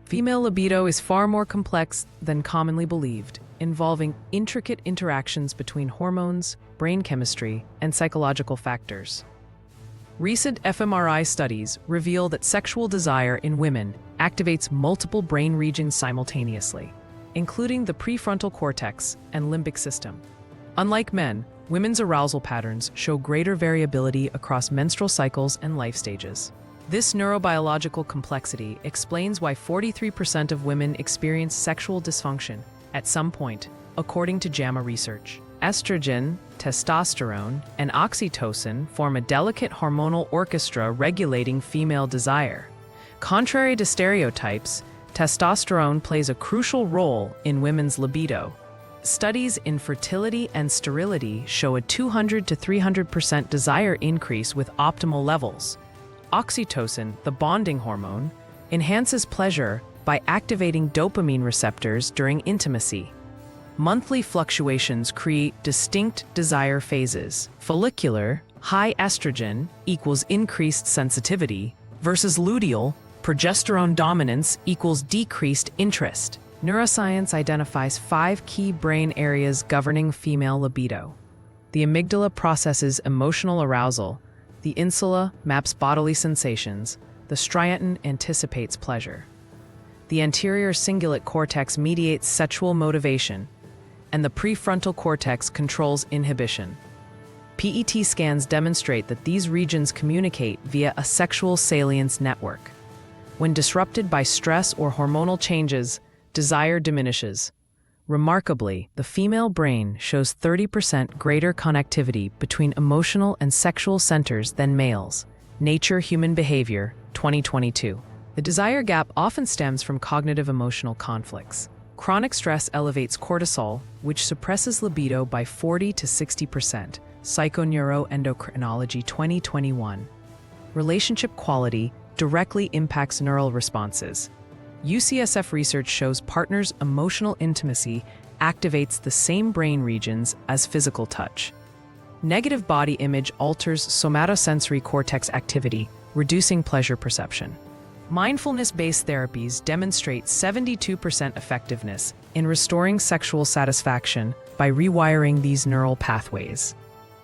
Female libido is far more complex than commonly believed, involving intricate interactions between hormones, brain chemistry, and psychological factors. Recent fMRI studies reveal that sexual desire in women activates multiple brain regions simultaneously, including the prefrontal cortex and limbic system. Unlike men, women's arousal patterns show greater variability across menstrual cycles and life stages. This neurobiological complexity explains why 43% of women experience sexual dysfunction at some point, according to JAMA research. Estrogen, testosterone, and oxytocin form a delicate hormonal orchestra regulating female desire. Contrary to stereotypes, testosterone plays a crucial role in women's libido. Studies in fertility and sterility show a 200 to 300% desire increase with optimal levels. Oxytocin, the bonding hormone, enhances pleasure by activating dopamine receptors during intimacy. Monthly fluctuations create distinct desire phases. Follicular, high estrogen equals increased sensitivity, versus luteal, progesterone dominance equals decreased interest. Neuroscience identifies 5 key brain areas governing female libido. The amygdala processes emotional arousal, the insula maps bodily sensations, the striatum anticipates pleasure. The anterior cingulate cortex mediates sexual motivation, and the prefrontal cortex controls inhibition. PET scans demonstrate that these regions communicate via a sexual salience network. When disrupted by stress or hormonal changes, desire diminishes. Remarkably, the female brain shows 30% greater connectivity between emotional and sexual centers than males. Nature Human Behavior, 2022. The desire gap often stems from cognitive emotional conflicts. Chronic stress elevates cortisol, which suppresses libido by 40 to 60%. Psychoneuroendocrinology 2021. Relationship quality directly impacts neural responses. UCSF research shows partners' emotional intimacy activates the same brain regions as physical touch. Negative body image alters somatosensory cortex activity, reducing pleasure perception. Mindfulness-based therapies demonstrate 72% effectiveness in restoring sexual satisfaction by rewiring these neural pathways.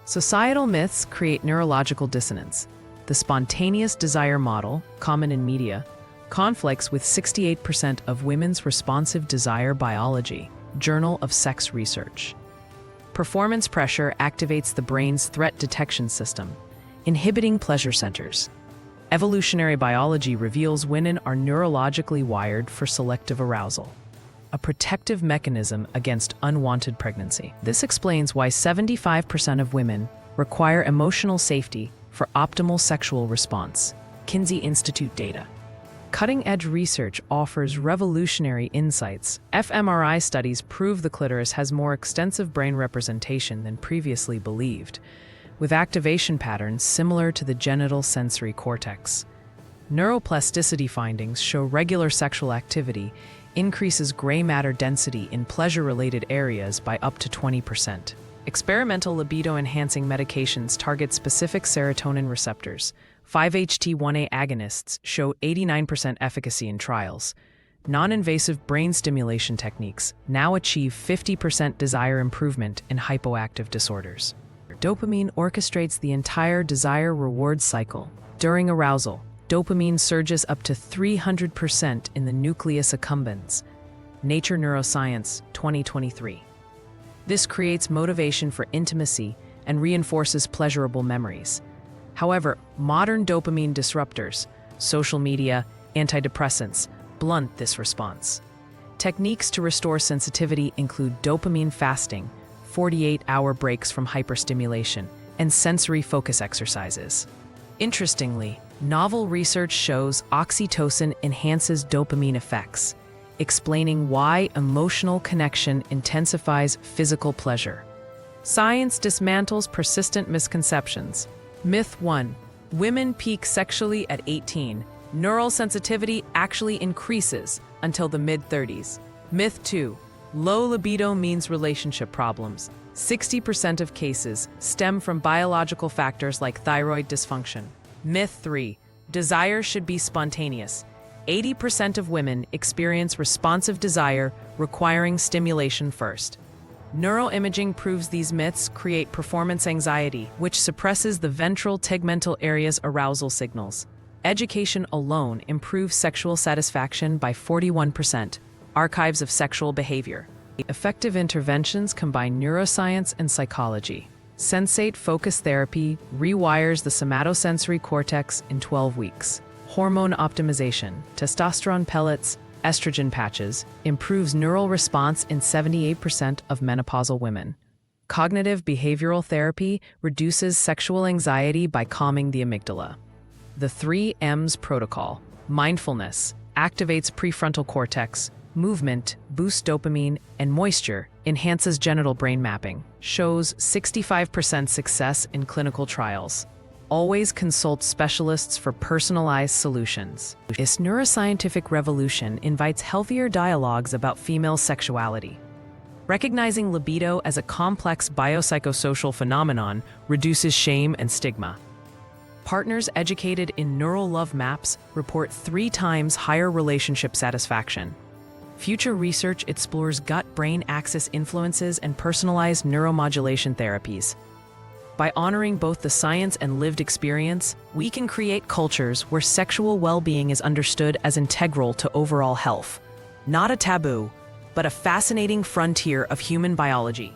Societal myths create neurological dissonance. The spontaneous desire model, common in media, conflicts with 68% of women's responsive desire biology, Journal of Sex Research. Performance pressure activates the brain's threat detection system, inhibiting pleasure centers. Evolutionary biology reveals women are neurologically wired for selective arousal, a protective mechanism against unwanted pregnancy. This explains why 75% of women require emotional safety for optimal sexual response. Kinsey Institute data. Cutting-edge research offers revolutionary insights. fMRI studies prove the clitoris has more extensive brain representation than previously believed, with activation patterns similar to the genital sensory cortex. Neuroplasticity findings show regular sexual activity increases gray matter density in pleasure-related areas by up to 20%. Experimental libido-enhancing medications target specific serotonin receptors. 5-HT1A agonists show 89% efficacy in trials. Non-invasive brain stimulation techniques now achieve 50% desire improvement in hypoactive disorders. Dopamine orchestrates the entire desire-reward cycle. During arousal, dopamine surges up to 300% in the nucleus accumbens. Nature Neuroscience, 2023. This creates motivation for intimacy and reinforces pleasurable memories. However, modern dopamine disruptors, social media, antidepressants, blunt this response. Techniques to restore sensitivity include dopamine fasting, 48-hour breaks from hyperstimulation, and sensory focus exercises. Interestingly, novel research shows oxytocin enhances dopamine effects, explaining why emotional connection intensifies physical pleasure. Science dismantles persistent misconceptions. Myth 1. Women peak sexually at 18. Neural sensitivity actually increases until the mid-30s. Myth 2. Low libido means relationship problems. 60% of cases stem from biological factors like thyroid dysfunction. Myth 3. Desire should be spontaneous. 80% of women experience responsive desire requiring stimulation first. Neuroimaging proves these myths create performance anxiety, which suppresses the ventral tegmental area's arousal signals. Education alone improves sexual satisfaction by 41%. Archives of sexual behavior. Effective interventions combine neuroscience and psychology. Sensate focus therapy rewires the somatosensory cortex in 12 weeks. Hormone optimization, testosterone pellets, estrogen patches, improves neural response in 78% of menopausal women. Cognitive behavioral therapy reduces sexual anxiety by calming the amygdala. The 3 M's protocol, mindfulness, activates prefrontal cortex, movement, boosts dopamine, and moisture, enhances genital brain mapping, shows 65% success in clinical trials. Always consult specialists for personalized solutions. This neuroscientific revolution invites healthier dialogues about female sexuality. Recognizing libido as a complex biopsychosocial phenomenon reduces shame and stigma. Partners educated in neural love maps report 3 times higher relationship satisfaction. Future research explores gut-brain axis influences and personalized neuromodulation therapies. By honoring both the science and lived experience, we can create cultures where sexual well-being is understood as integral to overall health. Not a taboo, but a fascinating frontier of human biology.